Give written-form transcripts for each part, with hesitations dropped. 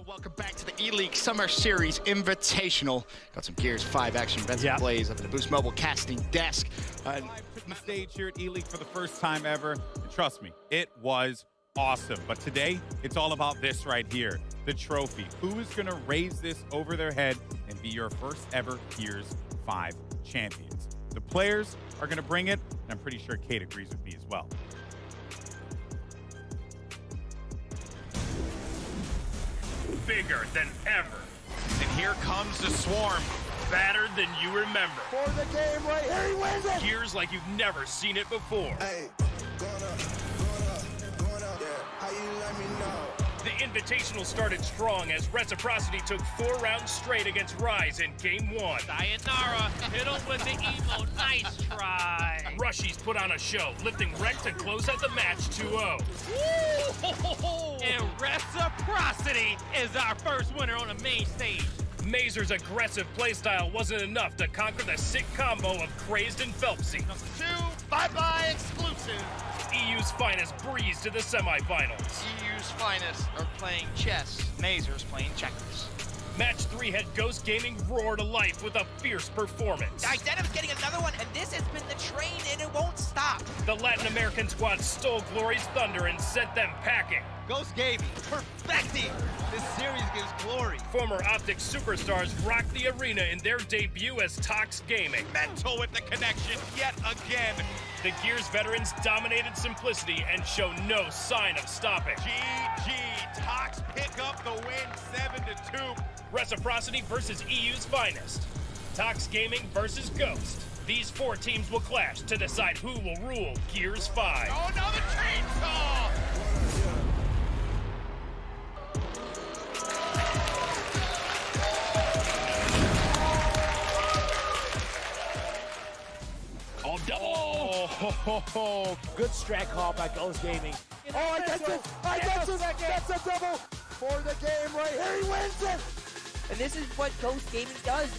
Welcome back to the Eleague Summer Series Invitational. Got some Gears 5 action events and plays up at the Boost Mobile casting desk. Live to the stage here at Eleague for the first time ever. And trust me, it was awesome. But today, it's all about this right here, the trophy. Who is going to raise this over their head and be your first ever Gears 5 champions? The players are going to bring it, and I'm pretty sure Kate agrees with me as well. Bigger than ever. And here comes the swarm, badder than you remember. For the game right here, he wins it! Gears like you've never seen it before. Hey, going up, yeah, how you let me know? The Invitational started strong as Reciprocity took 4 rounds straight against Rise in Game 1. Sayonara, hit him with the emo, nice try. Rushies put on a show, lifting Rec to close out the match 2-0. And Reciprocity is our first winner on the main stage. Mazer's aggressive playstyle wasn't enough to conquer the sick combo of Crazed and Phelpsy. Bye-bye exclusive. EU's finest breeze to the semifinals. EU's finest are playing chess. Mazer's playing checkers. Match 3 had Ghost Gaming roar to life with a fierce performance. Identim's getting another one, and this has been the train, and it won't stop. The Latin American squad stole Glory's thunder and sent them packing. Ghost Gaming, perfecting this series against Glory. Former Optic superstars rocked the arena in their debut as Tox Gaming. Mental with the connection yet again. The Gears veterans dominated Simplicity and show no sign of stopping. GG, Tox pick up the win 7-2. Reciprocity versus EU's finest. Tox Gaming versus Ghost. These 4 teams will clash to decide who will rule Gears 5. Oh, another chainsaw! All double. Oh, good strat call by Ghost Gaming. Oh, I guess it! That's a double! For the game right here, he wins it! And this is what Ghost Gaming does.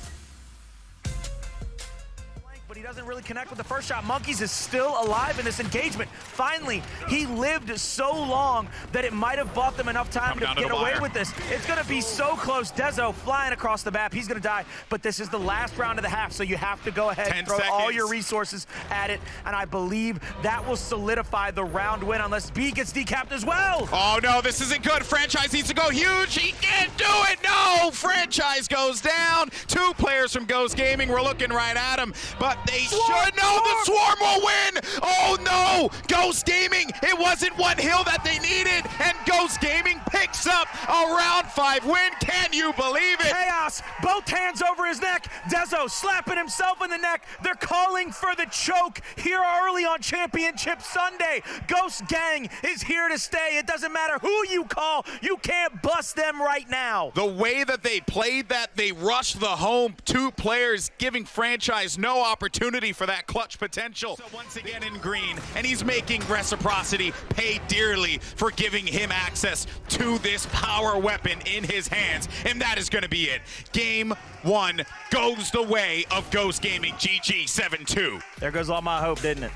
But he doesn't really connect with the first shot. Monkeys is still alive in this engagement. Finally, he lived so long that it might have bought them enough time to get away with this. It's going to be so close. Dezo flying across the map. He's going to die. But this is the last round of the half, so you have to go ahead and throw all your resources at it. And I believe that will solidify the round win unless B gets decapped as well. Oh, no, this isn't good. Franchise needs to go huge. He can't do it. No, Franchise goes down. 2 players from Ghost Gaming. We're looking right at him. But they should know the Swarm will win. Oh no, Ghost Gaming, it wasn't one hill that they needed, and Ghost Gaming picks up a round 5 win. Can you believe it? Chaos, both hands over his neck. Dezo slapping himself in the neck. They're calling for the choke here early on Championship Sunday. Ghost Gang is here to stay. It doesn't matter who you call. You can't bust them right now. The way that they played that, they rushed the home. 2 players giving Franchise no opportunity for that clutch potential. So once again in green, and he's making Reciprocity pay dearly for giving him access to this power weapon in his hands, and that is going to be it. Game 1 goes the way of Ghost Gaming. GG 7-2. There goes all my hope, didn't it?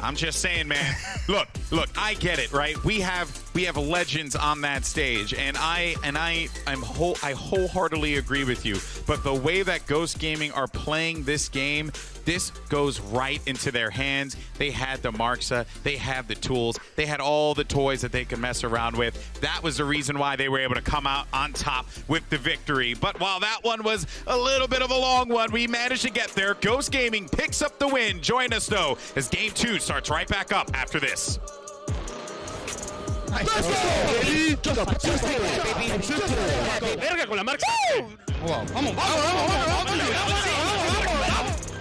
I'm just saying, man. Look, I get it, right? We have legends on that stage, and I wholeheartedly agree with you. But the way that Ghost Gaming are playing this game, this goes right into their hands. They had the Marksa, they have the tools, they had all the toys that they could mess around with. That was the reason why they were able to come out on top with the victory. But while that one was a little bit of a long one, we managed to get there. Ghost Gaming picks up the win. Join us, though, as Game 2 starts right back up after this. Let's go, baby! Verga con la marca.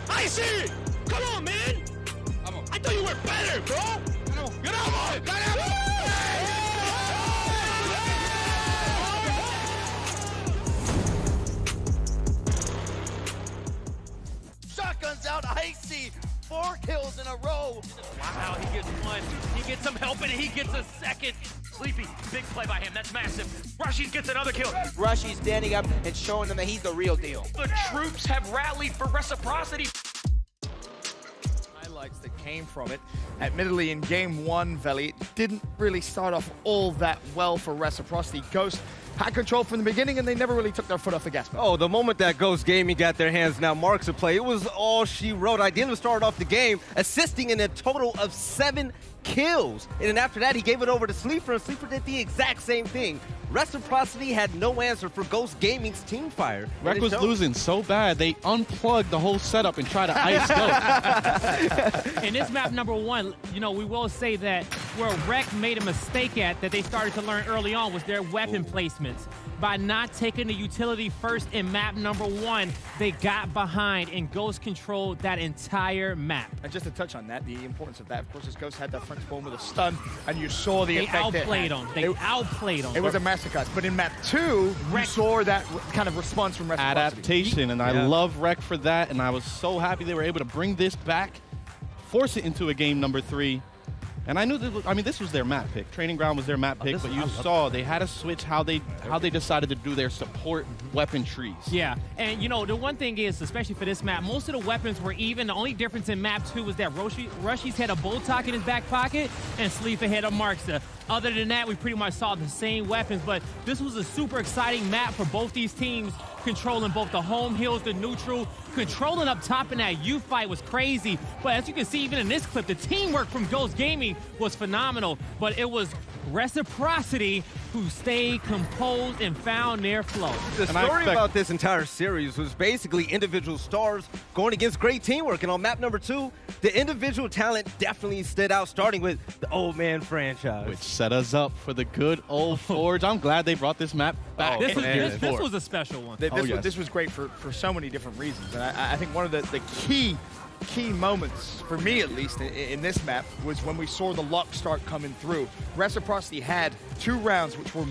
I see! Come on, man! I thought you were better, bro! Get out! Shotguns out, icy. 4 kills in a row. Wow, he gets 1. He gets some help, and he gets a second. Sleepy, big play by him. That's massive. Rushies gets another kill. Rushy's standing up and showing them that he's the real deal. The troops have rallied for Reciprocity. Highlights that came from it. Admittedly, in Game 1, Veli, it didn't really start off all that well for Reciprocity. Ghost had control from the beginning, and they never really took their foot off the gas pedal. Oh, the moment that Ghost Gaming got their hands now marks of play, it was all she wrote. Idealist started off the game, assisting in a total of 7 kills. And then after that, he gave it over to Sleeper, and Sleeper did the exact same thing. Reciprocity had no answer for Ghost Gaming's team fire. Rec was losing so bad, they unplugged the whole setup and tried to ice Ghost. In this map number 1, you know, we will say that where Rec made a mistake at that they started to learn early on was their weapon placements. By not taking the utility first in map number 1, they got behind and Ghost controlled that entire map. And just to touch on that, the importance of that, of course, is Ghost had that French bomb with a stun, and you saw the effect They outplayed them. It was a massacre. But in map 2, you saw that kind of response from Reciprocity. Adaptation, and I love Rec for that, and I was so happy they were able to bring this back, force it into a game number 3. And I knew this was their map pick. Training Ground was their map pick, but you saw they had to switch how they decided to do their support weapon trees. Yeah, and you know, the one thing is, especially for this map, most of the weapons were even. The only difference in map 2 was that Rushy's had a Boltok in his back pocket and Sleeper had a Markster. Other than that, we pretty much saw the same weapons, but this was a super exciting map for both these teams, controlling both the home hills, the neutral, controlling up top in that U fight was crazy. But as you can see, even in this clip, the teamwork from Ghost Gaming was phenomenal, but it was Reciprocity who stayed composed and found their flow. The story about this entire series was basically individual stars going against great teamwork. And on map number 2, the individual talent definitely stood out, starting with the Old Man franchise. Which set us up for the good old Forge. I'm glad they brought this map back. This was a special one. This was great for so many different reasons. And I think one of the key moments, for me at least, in this map was when we saw the luck start coming through. Reciprocity had 2 rounds which were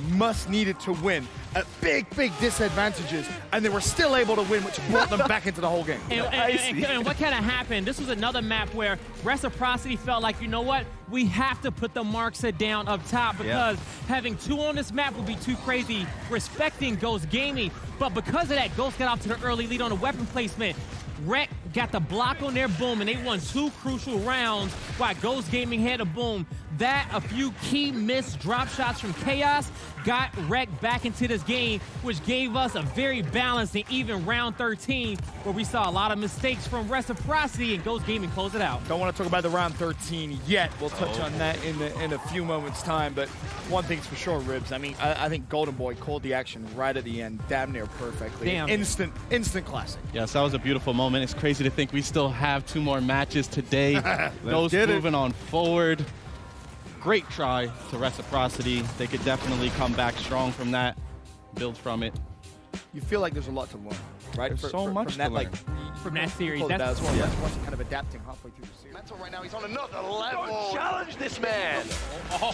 needed to win at big disadvantages, and they were still able to win, which brought them back into the whole game. And what kind of happened, this was another map where Reciprocity felt like, you know what, we have to put the Markster down up top because having 2 on this map would be too crazy, respecting Ghost Gaming. But because of that, Ghost got off to the early lead on the weapon placement. Rec got the block on their boom, and they won 2 crucial rounds while Ghost Gaming had a boom. That, a few key missed drop shots from Chaos, got Rec back into this game, which gave us a very balanced and even round 13, where we saw a lot of mistakes from Reciprocity, and Ghost Gaming closed it out. Don't want to talk about the round 13 yet. We'll touch on that in a few moments' time, but one thing's for sure, Ribs. I mean, I think Golden Boy called the action right at the end, damn near perfectly. Instant classic. Yes, that was a beautiful moment. It's crazy to think we still have 2 more matches today. Ghost moving on forward. Great try to Reciprocity. They could definitely come back strong from that, build from it. You feel like there's a lot to learn, right? There's so much to learn. From that series. That's kind of adapting halfway through the series. Mental right now, he's on another level. Don't challenge this man.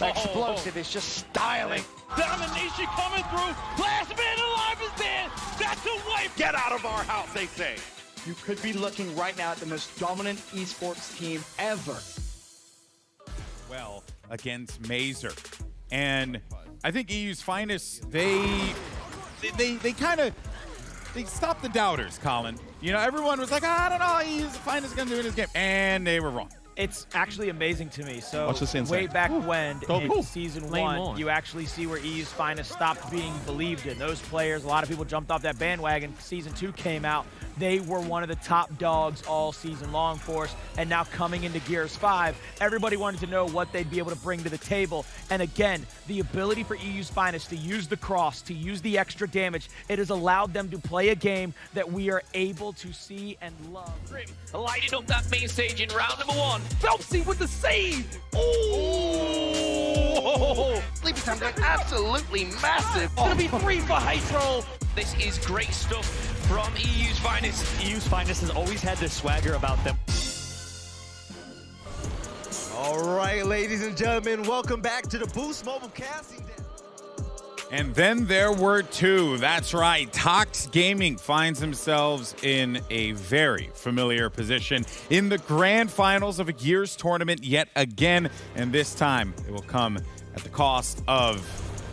Explosive, it's just styling. Domination coming through. Last man alive is dead. That's a wipe. Get out of our house, they say. You could be looking right now at the most dominant esports team ever. Well, against Mazer. And I think EU's Finest, they stopped the doubters, Colin. You know, everyone was like, I don't know how EU's Finest is going to do in this game. And they were wrong. It's actually amazing to me. So Watch this way back when in season Flame 1, on. you actually see where EU's Finest stopped being believed in. Those players, a lot of people jumped off that bandwagon. Season 2 came out. They were one of the top dogs all season long for us. And now coming into Gears 5, everybody wanted to know what they'd be able to bring to the table. And again, the ability for EU's Finest to use the cross, to use the extra damage, it has allowed them to play a game that we are able to see and love. Lighting up that main stage in round number 1. Phelpsy with the save. Oh! Sleepy time going absolutely massive. It's gonna be 3 for Hydro. This is great stuff from EU's Finest. EU's Finest has always had this swagger about them. All right, ladies and gentlemen, welcome back to the Boost Mobile Casting Day. And then there were 2. That's right. Tox Gaming finds themselves in a very familiar position in the grand finals of a Gears tournament yet again. And this time it will come at the cost of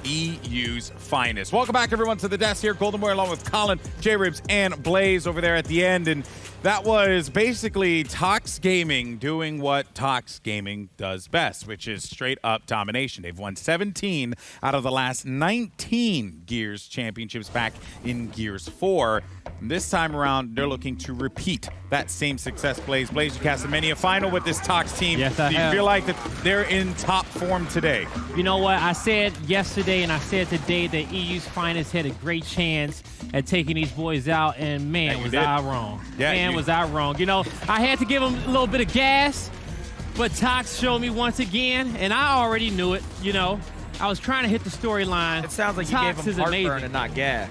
EU's Finest. Welcome back, everyone, to the desk here. Golden Boy along with Colin, J-Ribs, and Blaze over there at the end. And That was basically Tox Gaming doing what Tox Gaming does best, which is straight up domination. They've won 17 out of the last 19 Gears championships back in Gears 4. And this time around, they're looking to repeat that same success. Blaze, you cast many a final with this Tox team. Yes, I Do you have. feel like that they're in top form today? You know what? I said yesterday and I said today that EU's finest had a great chance at taking these boys out, and man, was I wrong. Was I wrong. You know, I had to give them a little bit of gas, but Tox showed me once again, and I already knew it, you know. I was trying to hit the storyline. It sounds like you Tox gave is him heartburn amazing. and not gas.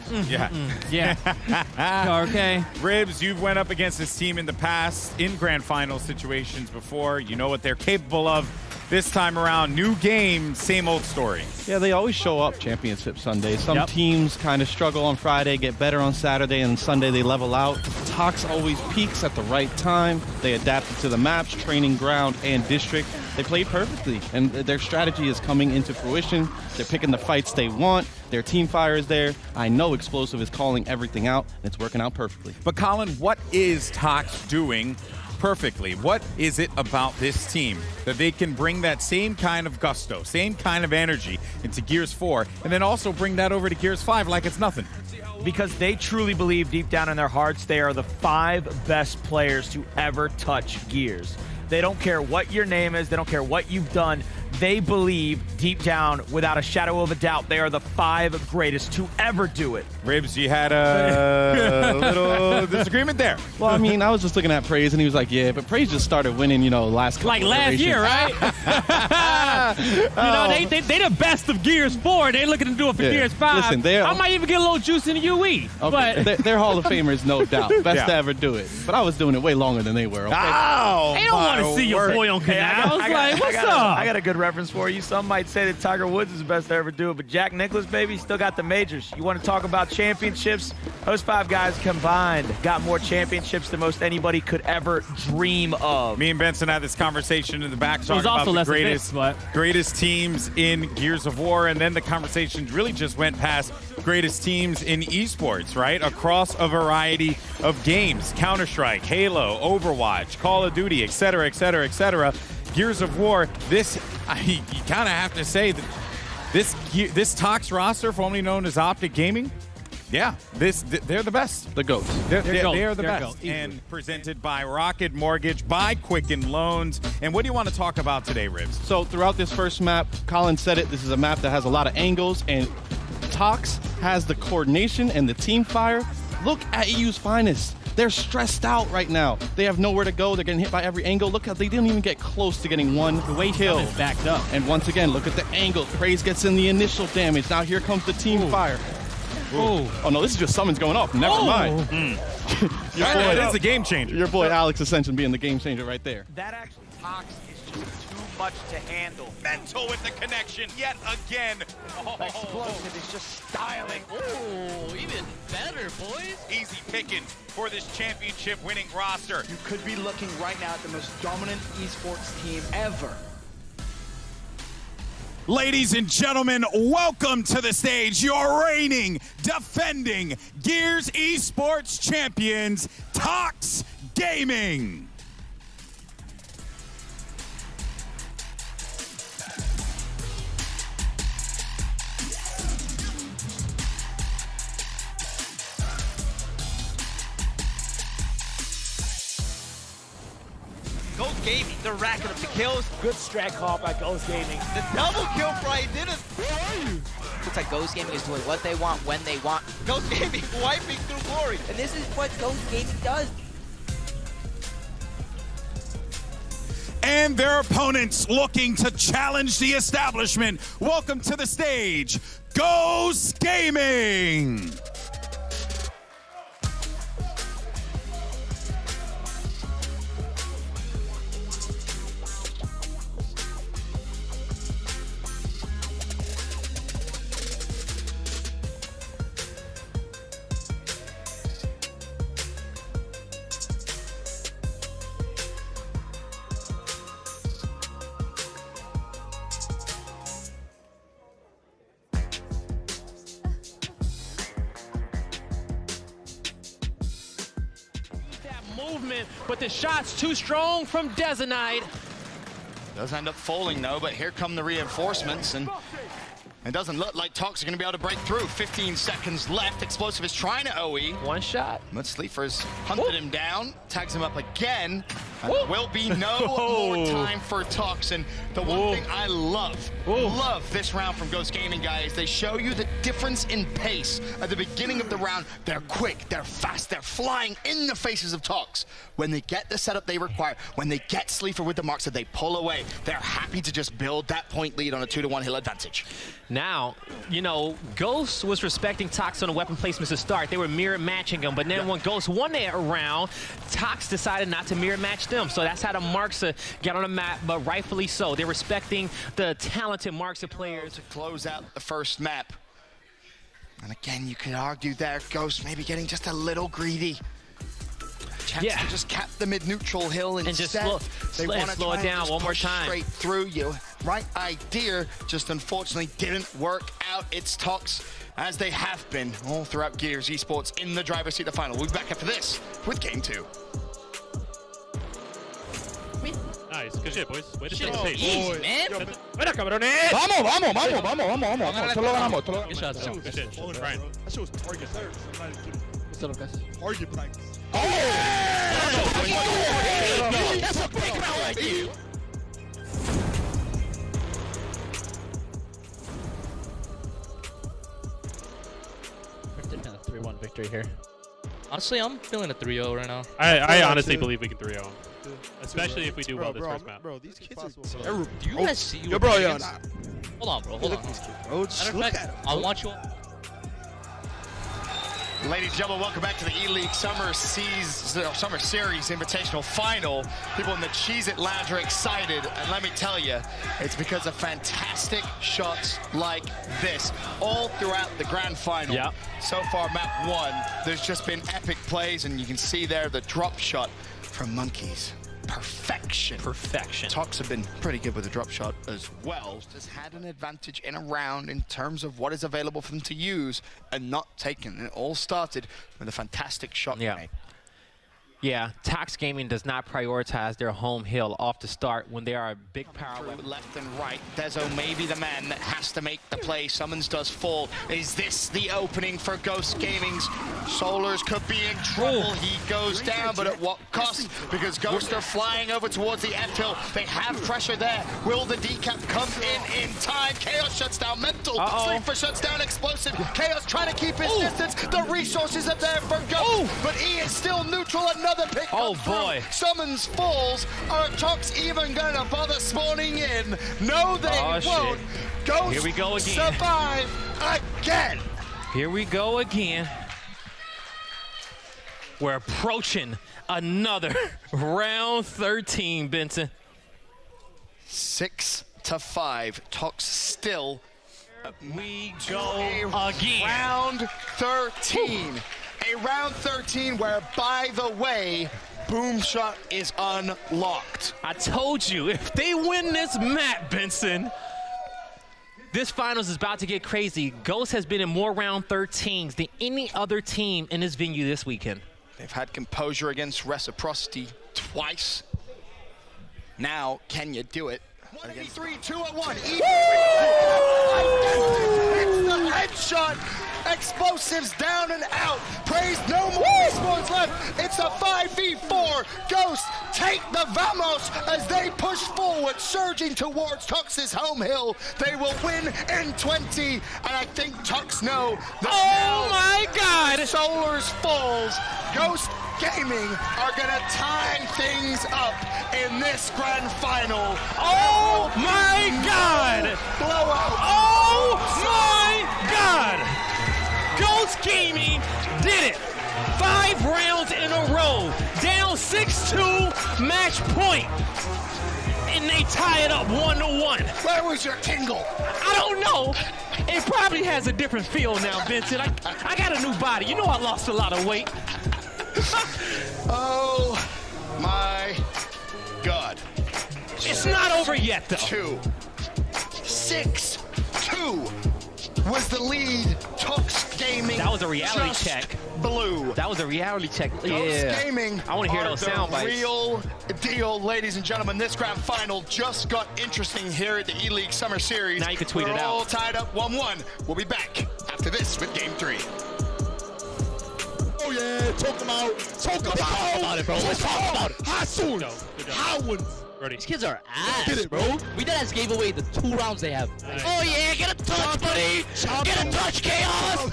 Yeah. Okay. Ribs, you've went up against this team in the past in grand final situations before. You know what they're capable of. This time around, new game, same old story. Yeah, they always show up Championship Sunday. Some teams kind of struggle on Friday, get better on Saturday, and Sunday they level out. Tox always peaks at the right time. They adapted to the maps, training ground, and district. They played perfectly, and their strategy is coming into fruition. They're picking the fights they want. Their team fire is there. I know Explosive is calling everything out, and it's working out perfectly. But Colin, what is Tox doing perfectly? What is it about this team that they can bring that same kind of gusto, same kind of energy into Gears 4, and then also bring that over to Gears 5 like it's nothing? Because they truly believe deep down in their hearts they are the 5 best players to ever touch Gears. They don't care what your name is. They don't care what you've done. They believe deep down, without a shadow of a doubt, they are the 5 greatest to ever do it. Ribs, you had a little disagreement there. Well, I mean, I was just looking at Praise, and he was like, yeah, but Praise just started winning, you know, last couple Like last year, right? You know, they the best of Gears 4. They looking to do it for Gears 5. Listen, I might even get a little juice in the UE. Okay. But They're Hall of Famers, no doubt. Best to ever do it. But I was doing it way longer than they were, okay? they don't want to see your boy on canals. What's up? I got a good reference for you. Some might say that Tiger Woods is the best to ever do it, but Jack Nicklaus, baby, still got the majors. You want to talk about championships? Those 5 guys combined got more championships than most anybody could ever dream of. Me and Benson had this conversation in the back talking about the greatest teams in Gears of War, and then the conversation really just went past greatest teams in esports, right? Across a variety of games. Counter-Strike, Halo, Overwatch, Call of Duty, etc., etc., etc. Gears of War, you kind of have to say that this Tox roster, formerly known as Optic Gaming, they're the best. The GOATs. They are the best. And presented by Rocket Mortgage, by Quicken Loans. And what do you want to talk about today, Ribs? So throughout this first map, Colin said it, this is a map that has a lot of angles, and Tox has the coordination and the team fire. Look at EU's finest. They're stressed out right now. They have nowhere to go. They're getting hit by every angle. Look how they didn't even get close to getting one kill. Is backed up. And once again, look at the angles. Praise gets in the initial damage. Now here comes the team fire. Oh no, this is just summons going off. Never mind. That's a game changer. Your boy Alex Ascension being the game changer right there. That actually, Tox is just too much to handle. Mental with the connection yet again. Explosive is just styling. Ooh, even better, boys. Easy picking for this championship winning roster. You could be looking right now at the most dominant esports team ever. Ladies and gentlemen, welcome to the stage, your reigning, defending Gears Esports champions, Tox Gaming. Ghost Gaming, they're racking up the kills. Good strat call by Ghost Gaming. The double kill for Identity. Looks like Ghost Gaming is doing what they want, when they want. Ghost Gaming wiping through glory. And this is what Ghost Gaming does. And their opponents looking to challenge the establishment. Welcome to the stage, Ghost Gaming. movement, but the shot's too strong from Desanite. Does end up falling though, but here come the reinforcements, and it doesn't look like Tox are going to be able to break through. 15 seconds left. Explosive is trying to OE. One shot. But Sleeper's hunted him down, tags him up again. And there will be no more time for Tox. And the one thing I love this round from Ghost Gaming, guys, they show you the difference in pace at the beginning of the round. They're quick, they're fast, they're flying in the faces of Tox. When they get the setup they require, when they get Sleeper with the marks that they pull away, they're happy to just build that point lead on a 2-1 hill advantage. Now, you know, Ghost was respecting Tox on the weapon placements to start. They were mirror matching them, but then when Ghost won that round, Tox decided not to mirror match them. So that's how the Marksa get on the map, but rightfully so. They're respecting the talented Marksa players. To close out the first map. And again, you could argue there, Ghost maybe getting just a little greedy. Chance to just cap the mid-neutral hill and just slow it down one more time. Straight through you. Right idea, just unfortunately didn't work out. It's Tox, as they have been all throughout Gears Esports in the driver's seat of the final. We'll be back after this with Game 2. Nice, good shit, boys. Way to Shit, set the pace. easy, man. Buena, cabrones! Vamos. Solo ganamos. Good shot, though. Good shit. Brian. That shit was target practice. Target practice. That's a big round right there. A 3-1 victory here. Honestly, I'm feeling a 3-0 right now. I honestly believe we can 3-0 him. Especially if we do well this first map. Bro, these kids are terrible. Do you guys see Yo, bro, yo, Hold on, bro. Hold on. Bro, just look at him. I want you. Ladies and gentlemen, welcome back to the Eleague Summer Series Invitational Final. People in the Cheez-It Lounge are excited, and let me tell you, it's because of fantastic shots like this all throughout the grand final. Yep. So far, map 1, there's just been epic plays, and you can see there the drop shot from Monkeys. Perfection. Tox have been pretty good with the drop shot as well. Has had an advantage in a round in terms of what is available for them to use and not taken. It all started with a fantastic shot. Yeah, Tox Gaming does not prioritize their home hill off the start when they are a big power weapon. Left and right, Dezo may be the man that has to make the play. Summons does fall. Is this the opening for Ghost Gaming's? Solars could be in trouble. He goes down, but at what cost? Because Ghost are flying over towards the F hill. They have pressure there. Will the decap come in time? Chaos shuts down Mental. Sleeper shuts down Explosive. Chaos trying to keep his distance. The resources are there for Ghost, but he is still neutral. Another pick comes through. Summons falls. Are Tox even gonna bother spawning in? No, they won't. Ghost Here we go again. Survive again. Here we go again. We're approaching another round 13, Benson. 6-5. Tox still. We go again. Round 13. A round 13 where, by the way, Boom Shot is unlocked. I told you, if they win this map, Benson, this finals is about to get crazy. Ghost has been in more round 13s than any other team in this venue this weekend. They've had composure against Reciprocity twice. Now, can you do it? 183, 2-1. It's the headshot. Explosives down and out. Praise, no more respawns left. It's a 5v4. Ghost take the Vamos as they push forward, surging towards Tox's home hill. They will win in 20, and I think Tox know that my God! Solars falls. Ghost Gaming are gonna tie things up in this grand final. Oh my God! Blowout. Oh my God! Ghost Gaming did it! 5 rounds in a row, down 6-2, match point, and they tie it up 1-1. Where was your tingle? I don't know. It probably has a different feel now, Vincent. I got a new body. You know I lost a lot of weight. Oh my God. It's not over yet, though. 6-2 was the lead Tox Gaming Gaming. That was a reality just check. Blew. That was a reality check. Ghost Gaming. I want to hear those sound bites. Real deal, ladies and gentlemen. This grand final just got interesting here at the E-League Summer Series. Now you can tweet it out. We're all tied up 1-1. We'll be back after this with Game 3. Oh yeah, talk about. Talk about it, bro. Let's talk about it. How soon? How would? These kids are ass. Get it, bro. We dead ass gave away the 2 rounds they have. Nice. Oh yeah, get a touch, buddy. Get a touch, Chaos.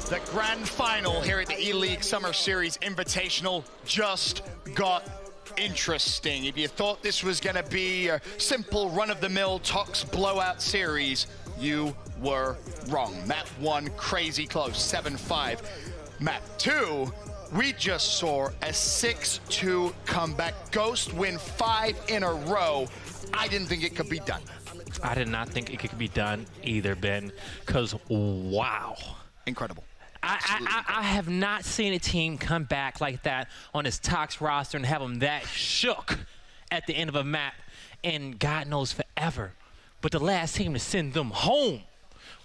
The grand final here at the E-League Summer Series Invitational just got interesting. If you thought this was going to be a simple run-of-the-mill Tox blowout series, you were wrong. Map 1, crazy close, 7-5. Map 2, we just saw a 6-2 comeback. Ghost win 5 in a row. I didn't think it could be done. I did not think it could be done either, Ben, because wow. Incredible. I have not seen a team come back like that on this Tox roster and have them that shook at the end of a map in God knows forever. But the last team to send them home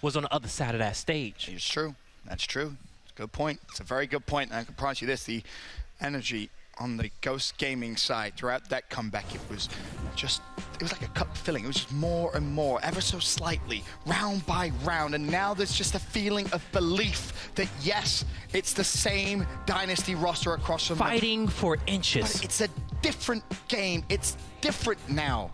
was on the other side of that stage. It's true. That's true. It's a good point. It's a very good point. And I can promise you this, the energy on the Ghost Gaming side throughout that comeback, it was like a cup filling. It was just more and more, ever so slightly, round by round. And now there's just a feeling of belief that, yes, it's the same Dynasty roster across from fighting for inches. But it's a different game. It's different now.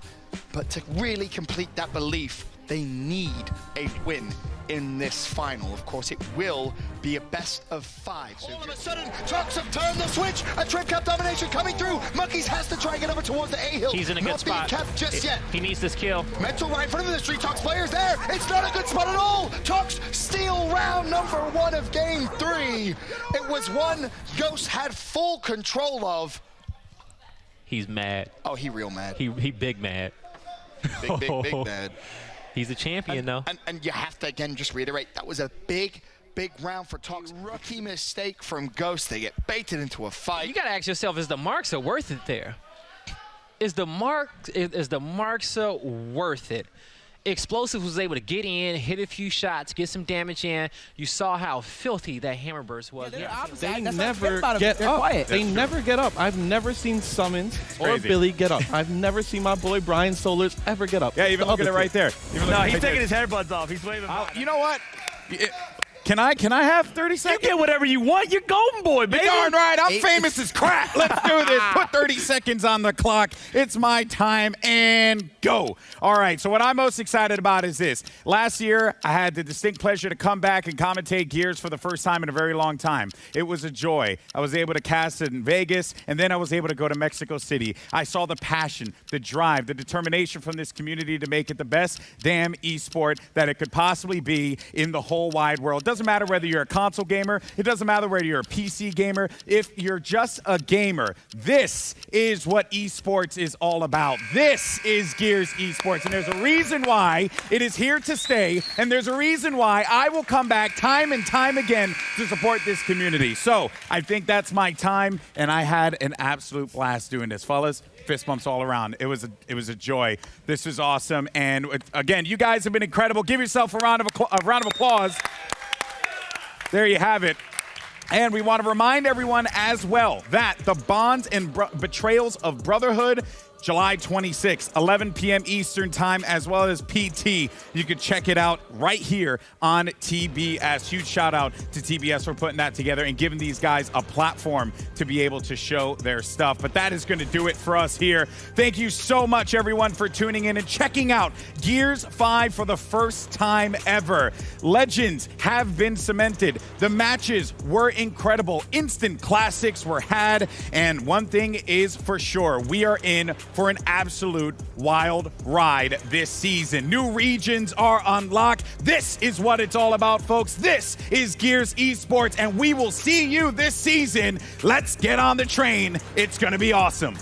But to really complete that belief, they need a win in this final. Of course, it will be a best of 5. So all of a sudden, Tox have turned the switch. A trip cap domination coming through. Monkeys has to try and get over towards the A-hill. He's in a good spot. Not being kept just yet. He needs this kill. Mental right in front of the Street Tox players there. It's not a good spot at all. Tox steal round number 1 of game 3. It was one Ghost had full control of. He's mad. Oh, he real mad. He big mad. Big mad. He's a champion, though. And you have to, again, just reiterate, that was a big round for Tox. Rookie mistake from Ghost. They get baited into a fight. You got to ask yourself, is the Marksa worth it there? Is the Marksa worth it? Explosive was able to get in, hit a few shots, get some damage in. You saw how filthy that hammer burst was. They never get up. They never get up. I've never seen Summons or Billy get up. I've never seen my boy Brian Solars ever get up. Yeah, even look at it right there. No, he's taking his headbuds off. He's waving. You know what? Can I have 30 seconds? You get whatever you want. You're golden boy, baby. You're darn right. I'm famous as crap. Let's do this. Put 30 seconds on the clock. It's my time and go. All right. So what I'm most excited about is this. Last year, I had the distinct pleasure to come back and commentate Gears for the first time in a very long time. It was a joy. I was able to cast it in Vegas, and then I was able to go to Mexico City. I saw the passion, the drive, the determination from this community to make it the best damn esport that it could possibly be in the whole wide world. Doesn't matter whether you're a console gamer. It doesn't matter whether you're a PC gamer. If you're just a gamer, this is what esports is all about. This is Gears Esports, and there's a reason why it is here to stay, and there's a reason why I will come back time and time again to support this community. So I think that's my time, and I had an absolute blast doing this. Fellas, fist bumps all around. It was a joy. This was awesome, and again, you guys have been incredible. Give yourself a round of applause. There you have it. And we want to remind everyone as well that the Bonds and Betrayals of Brotherhood, July 26th, 11 p.m. Eastern Time, as well as PT. You can check it out right here on TBS. Huge shout out to TBS for putting that together and giving these guys a platform to be able to show their stuff. But that is going to do it for us here. Thank you so much, everyone, for tuning in and checking out Gears 5 for the first time ever. Legends have been cemented. The matches were incredible. Instant classics were had. And one thing is for sure, we are in for an absolute wild ride this season. New regions are unlocked. This is what it's all about, folks. This is Gears Esports, and we will see you this season. Let's get on the train. It's going to be awesome.